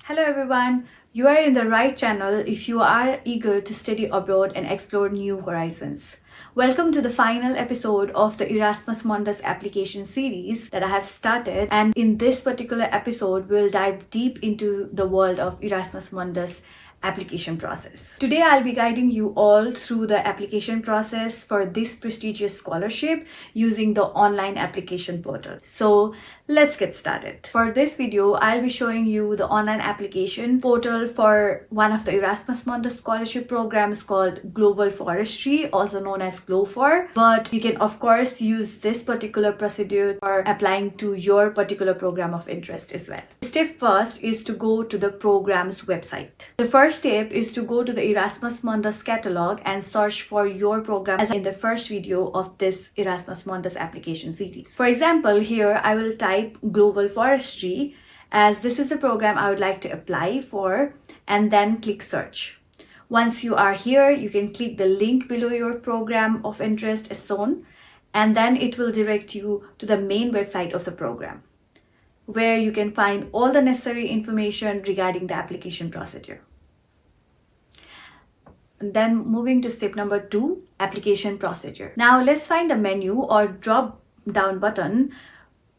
Hello everyone, you are in the right channel if you are eager to study abroad and explore new horizons. Welcome to the final episode of the Erasmus Mundus application series that I have started, and in this particular episode we'll dive deep into the world of Erasmus Mundus application process. Today I'll be guiding you all through the application process for this prestigious scholarship using the online application portal. So let's get started. For this video, I'll be showing you the online application portal for one of the Erasmus Mundus scholarship programs called Global Forestry, also known as GLOFOR. But you can of course use this particular procedure for applying to your particular program of interest as well. Step first is to go to the program's website. The first step is to go to the Erasmus Mundus catalog and search for your program as in the first video of this Erasmus Mundus application series. For example, here I will type Global Forestry as this is the program I would like to apply for, and then click search. Once you are here, you can click the link below your program of interest as shown, and then it will direct you to the main website of the program, where you can find all the necessary information regarding the application procedure. And then moving to step number 2, application procedure. Now let's find a menu or drop down button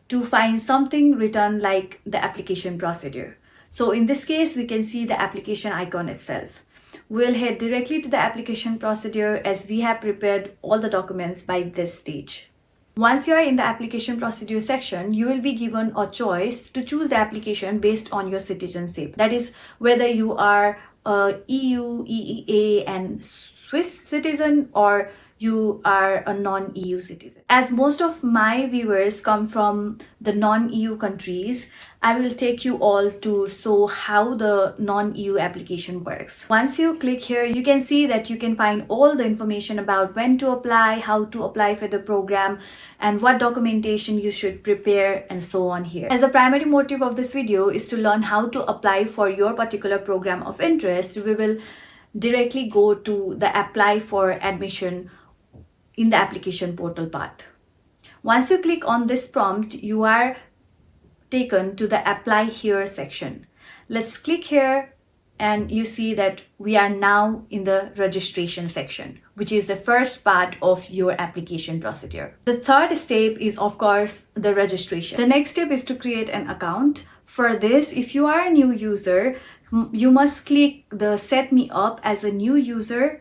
to find something written like the application procedure. So in this case, we can see the application icon itself. We'll head directly to the application procedure as we have prepared all the documents by this stage. Once you are in the application procedure section, you will be given a choice to choose the application based on your citizenship. That is, whether you are a EU, EEA and Swiss citizen or you are a non-EU citizen. As most of my viewers come from the non-EU countries, I will take you all to show how the non-EU application works. Once you click here, you can see that you can find all the information about when to apply, how to apply for the program, and what documentation you should prepare, and so on here. As the primary motive of this video is to learn how to apply for your particular program of interest, we will directly go to the apply for admission in the application portal part. Once you click on this prompt, you are taken to the apply here section. Let's click here and you see that we are now in the registration section, which is the first part of your application procedure. The third step is of course the registration. The next step is to create an account. For this, if you are a new user, you must click the set me up as a new user.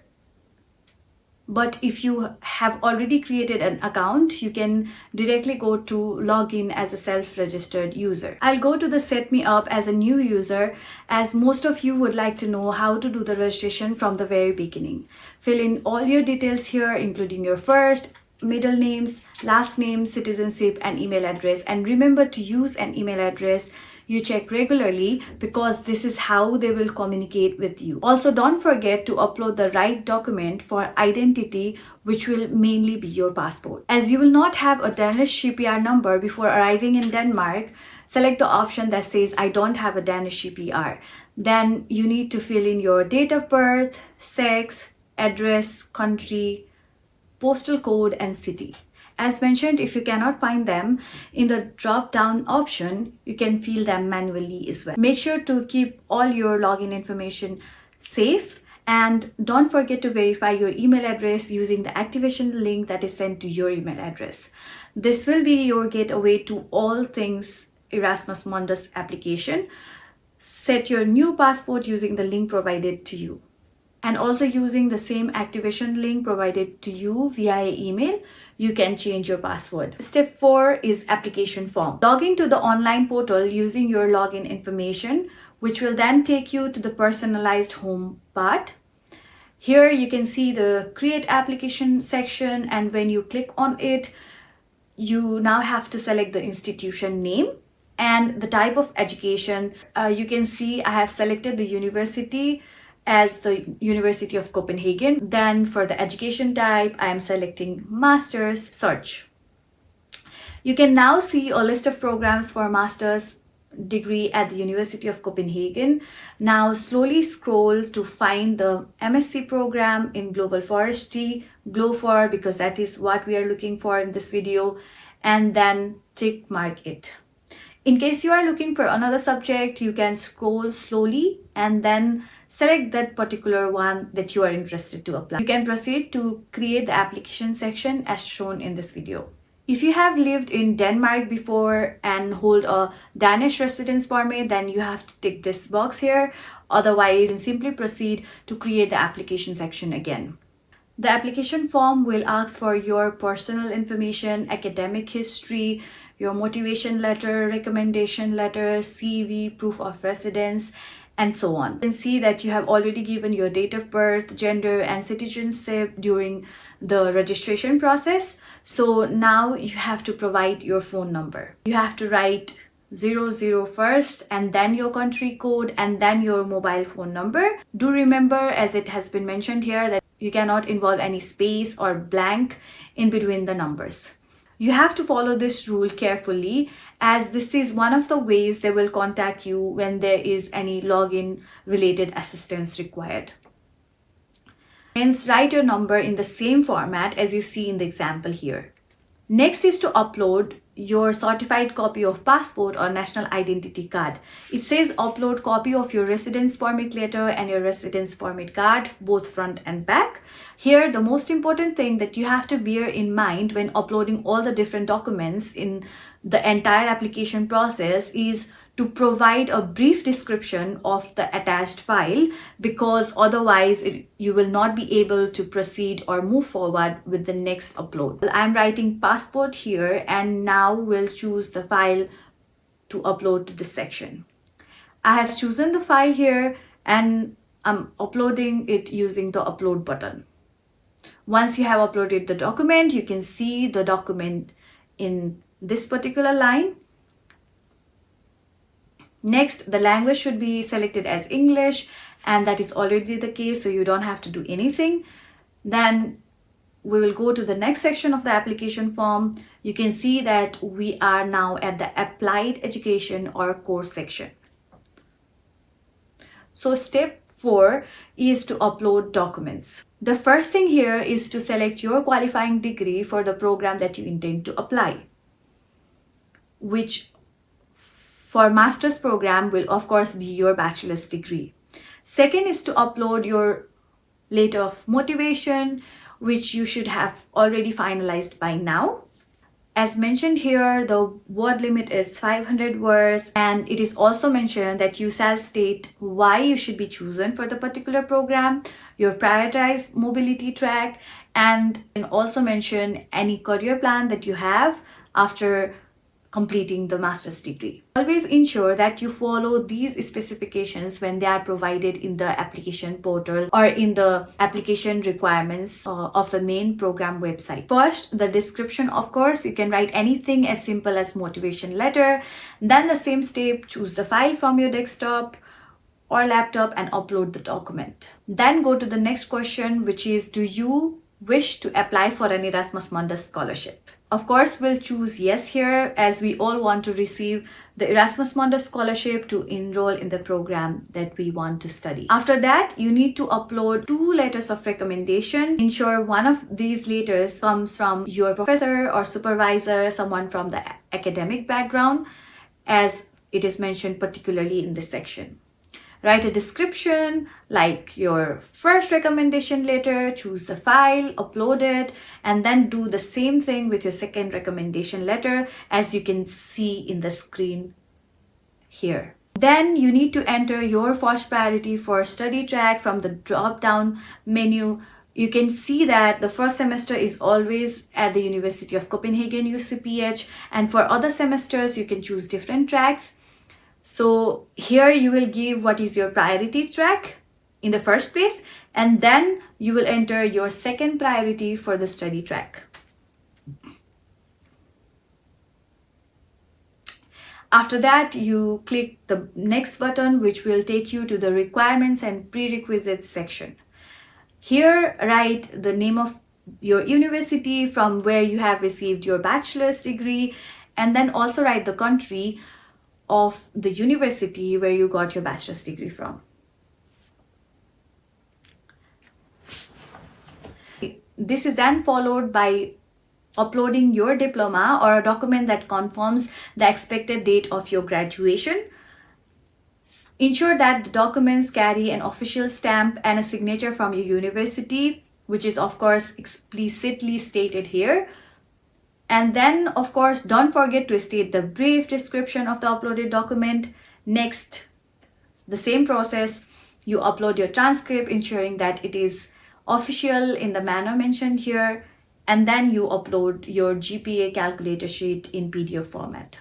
But if you have already created an account, you can directly go to login as a self-registered user. I'll go to the set me up as a new user as most of you would like to know how to do the registration from the very beginning. Fill in all your details here, including your first, middle names, last name, citizenship and email address. And remember to use an email address you check regularly because this is how they will communicate with you. Also, don't forget to upload the right document for identity, which will mainly be your passport. As you will not have a Danish CPR number before arriving in Denmark, select the option that says I don't have a Danish CPR. Then you need to fill in your date of birth, sex, address, country, postal code and city. As mentioned, if you cannot find them in the drop-down option, you can fill them manually as well. Make sure to keep all your login information safe and don't forget to verify your email address using the activation link that is sent to your email address. This will be your gateway to all things Erasmus Mundus application. Set your new passport using the link provided to you. And also using the same activation link provided to you via email, you can change your password. Step 4 is application form. Log into the online portal using your login information, which will then take you to the personalized home part. Here you can see the create application section, and when you click on it, you now have to select the institution name and the type of education. You can see I have selected the university as the University of Copenhagen. Then for the education type, I am selecting Master's. Search. You can now see a list of programs for Master's degree at the University of Copenhagen. Now slowly scroll to find the MSc program in Global Forestry, GLOFOR, because that is what we are looking for in this video, and then tick mark it. In case you are looking for another subject, you can scroll slowly and then select that particular one that you are interested to apply. You can proceed to create the application section as shown in this video. If you have lived in Denmark before and hold a Danish residence permit, then you have to tick this box here. Otherwise, you can simply proceed to create the application section again. The application form will ask for your personal information, academic history, your motivation letter, recommendation letter, CV, proof of residence, and so on. You can see that you have already given your date of birth, gender, and citizenship during the registration process. So now you have to provide your phone number. You have to write 00 first and then your country code and then your mobile phone number. Do remember, as it has been mentioned here, that you cannot involve any space or blank in between the numbers. You have to follow this rule carefully, as this is one of the ways they will contact you when there is any login related assistance required. Hence, write your number in the same format as you see in the example here. Next is to upload your certified copy of passport or national identity card. It says upload copy of your residence permit letter and your residence permit card, both front and back. Here, the most important thing that you have to bear in mind when uploading all the different documents in the entire application process is to provide a brief description of the attached file, because otherwise you will not be able to proceed or move forward with the next upload. I'm writing passport here and now we'll choose the file to upload to this section. I have chosen the file here and I'm uploading it using the upload button. Once you have uploaded the document, you can see the document in this particular line. Next, the language should be selected as English, and that is already the case, so you don't have to do anything. Then we will go to the next section of the application form. You can see that we are now at the applied education or course section. So step 4 is to upload documents. The first thing here is to select your qualifying degree for the program that you intend to apply, which for master's program will of course be your bachelor's degree. Second is to upload your letter of motivation, which you should have already finalized by now. As mentioned here, the word limit is 500 words, and it is also mentioned that you shall state why you should be chosen for the particular program, your prioritized mobility track, and also mention any career plan that you have after completing the master's degree. Always ensure that you follow these specifications when they are provided in the application portal or in the application requirements of the main program website. First, the description, of course, you can write anything as simple as motivation letter. Then the same step, choose the file from your desktop or laptop and upload the document. Then go to the next question, which is, do you wish to apply for an Erasmus Mundus Scholarship? Of course, we'll choose yes here, as we all want to receive the Erasmus Mundus Scholarship to enroll in the program that we want to study. After that, you need to upload 2 letters of recommendation. Ensure one of these letters comes from your professor or supervisor, someone from the academic background, as it is mentioned particularly in this section. Write a description like your first recommendation letter, choose the file, upload it, and then do the same thing with your second recommendation letter, as you can see in the screen here. Then you need to enter your first priority for study track from the drop-down menu. You can see that the first semester is always at the University of Copenhagen, UCPH, and for other semesters you can choose different tracks. So here you will give what is your priority track in the first place, and then you will enter your second priority for the study track. After that, you click the next button, which will take you to the requirements and prerequisites section. Here, write the name of your university from where you have received your bachelor's degree, and then also write the country of the university where you got your bachelor's degree from. This is then followed by uploading your diploma or a document that confirms the expected date of your graduation. Ensure that the documents carry an official stamp and a signature from your university, which is of course explicitly stated here. And then of course don't forget to state the brief description of the uploaded document. Next, the same process, you upload your transcript, ensuring that it is official in the manner mentioned here, and then you upload your GPA calculator sheet in PDF format.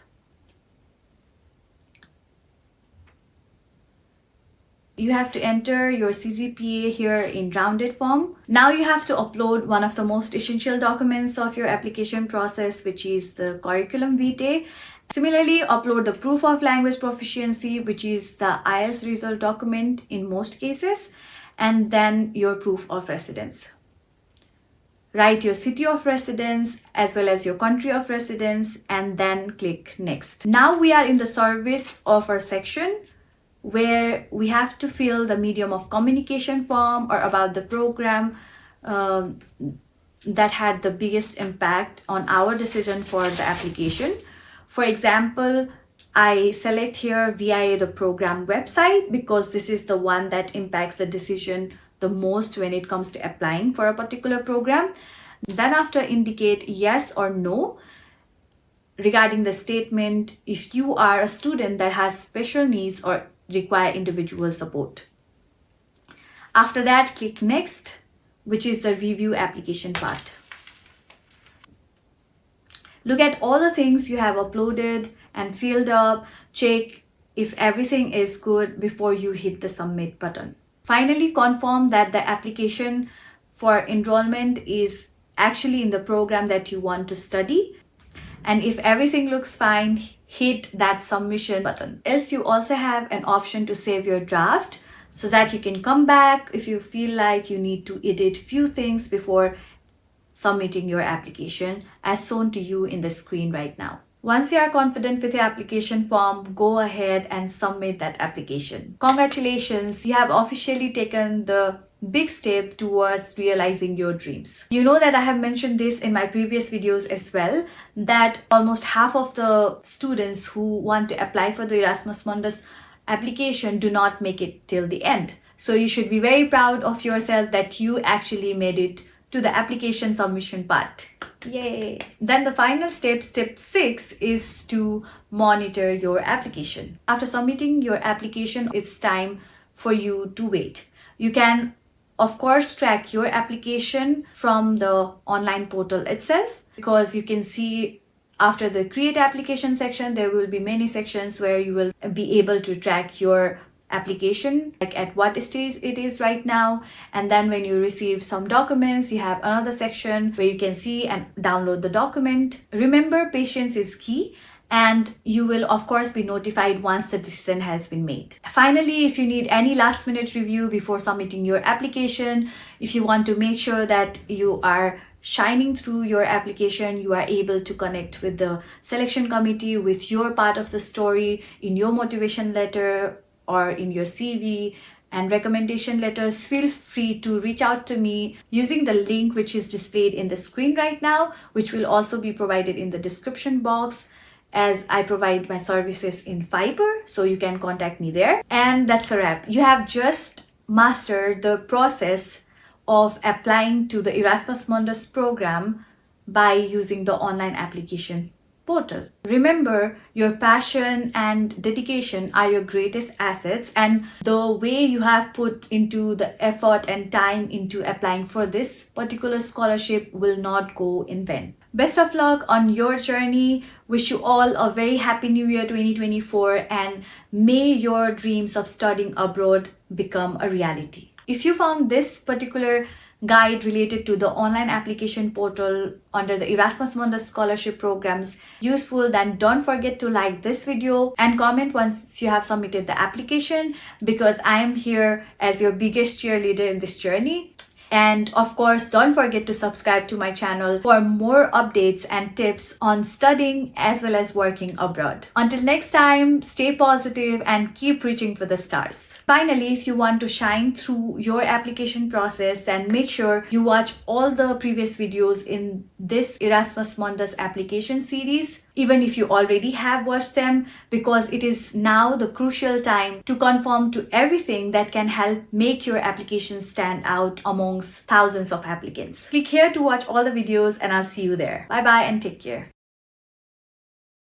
You have to enter your CGPA here in rounded form. Now you have to upload one of the most essential documents of your application process, which is the curriculum vitae. Similarly, upload the proof of language proficiency, which is the IELTS result document in most cases, and then your proof of residence. Write your city of residence as well as your country of residence, and then click next. Now we are in the service offer section, where we have to fill the medium of communication form or about the program that had the biggest impact on our decision for the application. For example, I select here via the program website because this is the one that impacts the decision the most when it comes to applying for a particular program. Then after, indicate yes or no regarding the statement if you are a student that has special needs or require individual support. After that, click next, which is the review application part. Look at all the things you have uploaded and filled up. Check if everything is good before you hit the submit button. Finally, confirm that the application for enrollment is actually in the program that you want to study. And if everything looks fine, hit that submission button. Yes, you also have an option to save your draft so that you can come back if you feel like you need to edit few things before submitting your application, as shown to you in the screen right now. Once you are confident with your application form, go ahead and submit that application. Congratulations, you have officially taken the big step towards realizing your dreams. You know that I have mentioned this in my previous videos as well, that almost half of the students who want to apply for the Erasmus Mundus application do not make it till the end. So you should be very proud of yourself that you actually made it to the application submission part. Yay! Then the final step, step 6, is to monitor your application. After submitting your application, it's time for you to wait. You can of course track your application from the online portal itself, because you can see after the create application section, there will be many sections where you will be able to track your application, like at what stage it is right now. And then when you receive some documents, you have another section where you can see and download the document. Remember, patience is key, and you will of course be notified once the decision has been made. Finally, if you need any last minute review before submitting your application, if you want to make sure that you are shining through your application, you are able to connect with the selection committee with your part of the story in your motivation letter or in your CV and recommendation letters, feel free to reach out to me using the link which is displayed in the screen right now, which will also be provided in the description box, as I provide my services in Fiverr, so you can contact me there. And that's a wrap. You have just mastered the process of applying to the Erasmus Mundus program by using the online application portal. Remember, your passion and dedication are your greatest assets, and the way you have put into the effort and time into applying for this particular scholarship will not go in vain. Best of luck on your journey. Wish you all a very happy new year 2024, and may your dreams of studying abroad become a reality. If you found this particular guide related to the online application portal under the Erasmus Mundus Scholarship programs useful, then don't forget to like this video and comment once you have submitted the application, because I am here as your biggest cheerleader in this journey. And of course, don't forget to subscribe to my channel for more updates and tips on studying as well as working abroad. Until next time, stay positive and keep reaching for the stars. Finally, if you want to shine through your application process, then make sure you watch all the previous videos in this Erasmus Mundus application series, even if you already have watched them, because it is now the crucial time to conform to everything that can help make your application stand out amongst thousands of applicants. Click here to watch all the videos and I'll see you there. Bye bye and take care.